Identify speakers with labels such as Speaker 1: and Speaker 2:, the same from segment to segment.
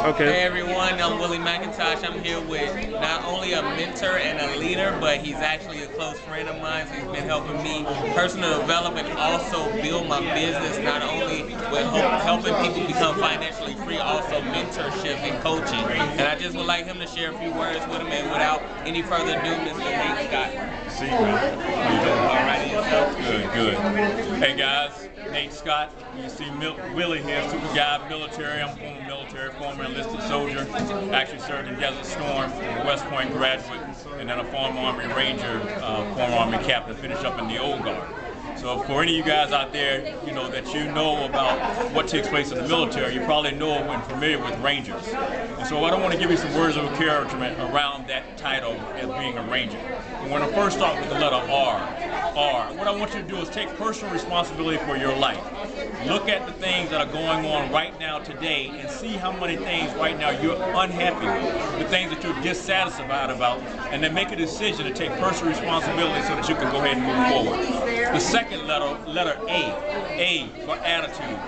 Speaker 1: Okay.
Speaker 2: Hey everyone, I'm Willie McIntosh. I'm here with not only a mentor and a leader, but he's actually a close friend of mine. So he's been helping me personal development, also build my business, not only with helping people become financially free, also mentorship and coaching. And I just would like him to share a few words with him, and without any further ado, Mr. Nate Scott.
Speaker 3: See you, man. How you doing?
Speaker 2: All right, yourself?
Speaker 3: Good, good. Hey guys, Nate Scott. You see Willie here, super guy, military. I'm former military, former enlisted soldier. Actually served in Desert Storm, West Point graduate, and then a former Army Ranger, former Army captain, finished up in the Old Guard. So for any of you guys out there, that you know about what takes place in the military, you probably know and familiar with Rangers. And so I don't want to give you some words of encouragement around that title as being a Ranger. I want to first start with the letter R. R. What I want you to do is take personal responsibility for your life. Look at the things that are going on right now today and see how many things right now you're unhappy with, the things that you're dissatisfied about, and then make a decision to take personal responsibility so that you can go ahead and move forward. The second letter A for attitude.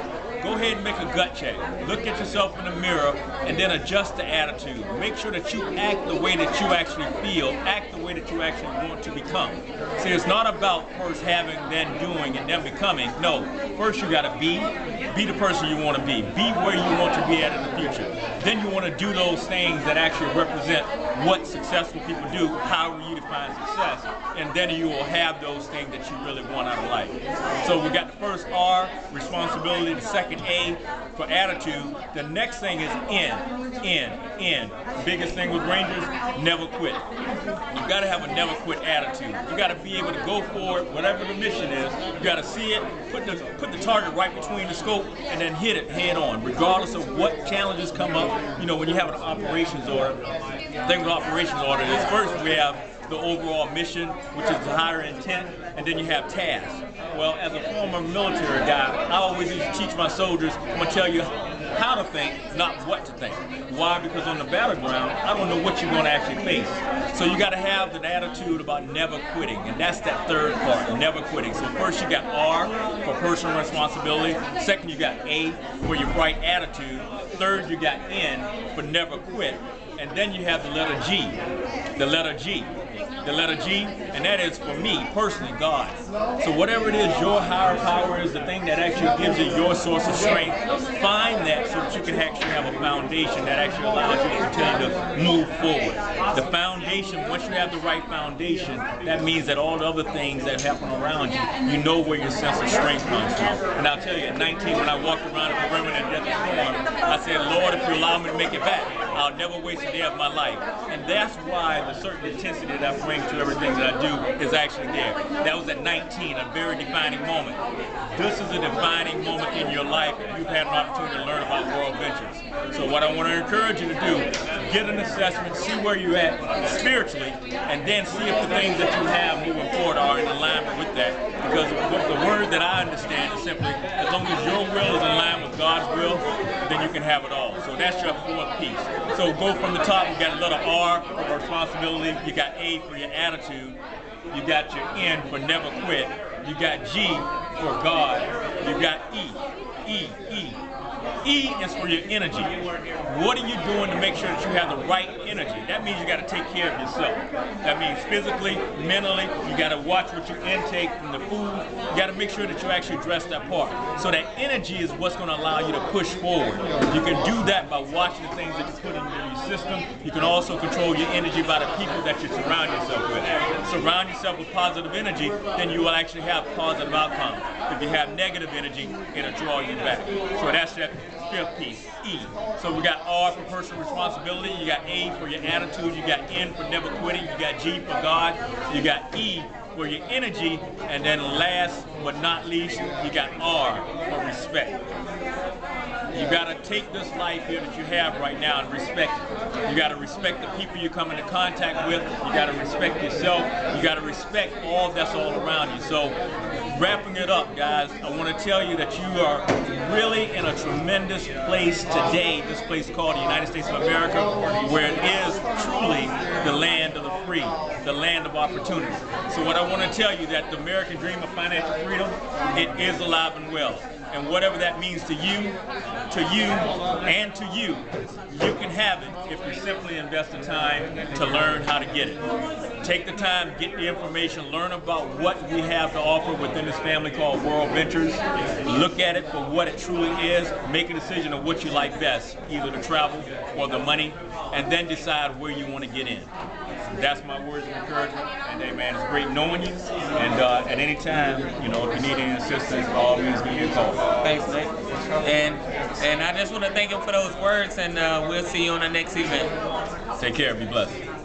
Speaker 3: Go ahead and make a gut check. Look at yourself in the mirror and then adjust the attitude. Make sure that you act the way that you actually feel, act the way that you actually want to become. See, it's not about first having, then doing, and then becoming. No, first you gotta be the person you want to be where you want to be at in the future. Then you want to do those things that actually represent what successful people do, how you define success, and then you will have those things that you really want out of life. So we got the first R, responsibility, the second A for attitude. The next thing is N. Biggest thing with Rangers, never quit. You got to have a never quit attitude. You got to be able to go for it, whatever the mission is. You got to see it, put the target right between the scope, and then hit it head on, regardless of what challenges come up. When you have an operations order, the thing with operations order is first we have the overall mission, which is the higher intent, and then you have tasks. Well, as a former military guy, I always used to teach my soldiers, I'm going to tell you how to think, not what to think. Why? Because on the battleground, I don't know what you're going to actually face. So you got to have an attitude about never quitting, and that's that third part, never quitting. So first you got R for personal responsibility. Second, you got A for your right attitude. Third, you got N for never quit. And then you have the letter G. The letter G, and that is for me personally, God. So whatever it is your higher power is, the thing that actually gives you your source of strength, find that so that you can actually have a foundation that actually allows you to continue to move forward. The foundation, once you have the right foundation, that means that all the other things that happen around you, you know where your sense of strength comes from. And I'll tell you, at 19, when I walked around the perimeter in Desert Storm, I said, Lord, if you allow me to make it back, I'll never waste a day of my life. And that's why the certain intensity that I bring to everything that I do is actually there. That was at 19, a very defining moment. This is a defining moment in your life if you've had an opportunity to learn about World Ventures. So what I want to encourage you to do, get an assessment, see where you're at spiritually, and then see if the things that you have moving forward are in alignment with that. Because the word that I understand is simply, as long as your will is in line with God's will, then you can have it all. So that's your fourth piece. So go from the top, you got a letter R for responsibility, you got A for your attitude, you got your N for never quit, you got G for God, you got E is for your energy. What are you doing to make sure that you have the right energy? That means you got to take care of yourself. That means physically, mentally, you got to watch what you intake from the food. You got to make sure that you actually dress that part. So that energy is what's going to allow you to push forward. You can do that by watching the things that you put into your system. You can also control your energy by the people that you surround yourself with. Surround yourself with positive energy, then you will actually have positive outcomes. If you have negative energy, it'll draw you back. So that's that fifth piece, E. So we got R for personal responsibility, you got A for your attitude, you got N for never quitting, you got G for God, you got E for your energy, and then last but not least, you got R for respect. You got to take this life here that you have right now and respect it. You got to respect the people you come into contact with. You got to respect yourself. You got to respect all that's all around you. So wrapping it up, guys, I want to tell you that you are really in a tremendous place today, this place called the United States of America, where it is truly the land of the free, the land of opportunity. So what I want to tell you that the American dream of financial freedom, it is alive and well. and whatever that means to you, and to you, you can have it if you simply invest the time to learn how to get it. Take the time, get the information, learn about what we have to offer within this family called World Ventures. Look at it for what it truly is. Make a decision of what you like best, either the travel or the money, and then decide where you want to get in. That's my words of encouragement. And hey, man, it's great knowing you. And at any time, you know, if you need any assistance, by all means, give me a call.
Speaker 2: Thanks, Nate. And I just want to thank him for those words, and we'll see you on the next event.
Speaker 3: Take care. Be blessed.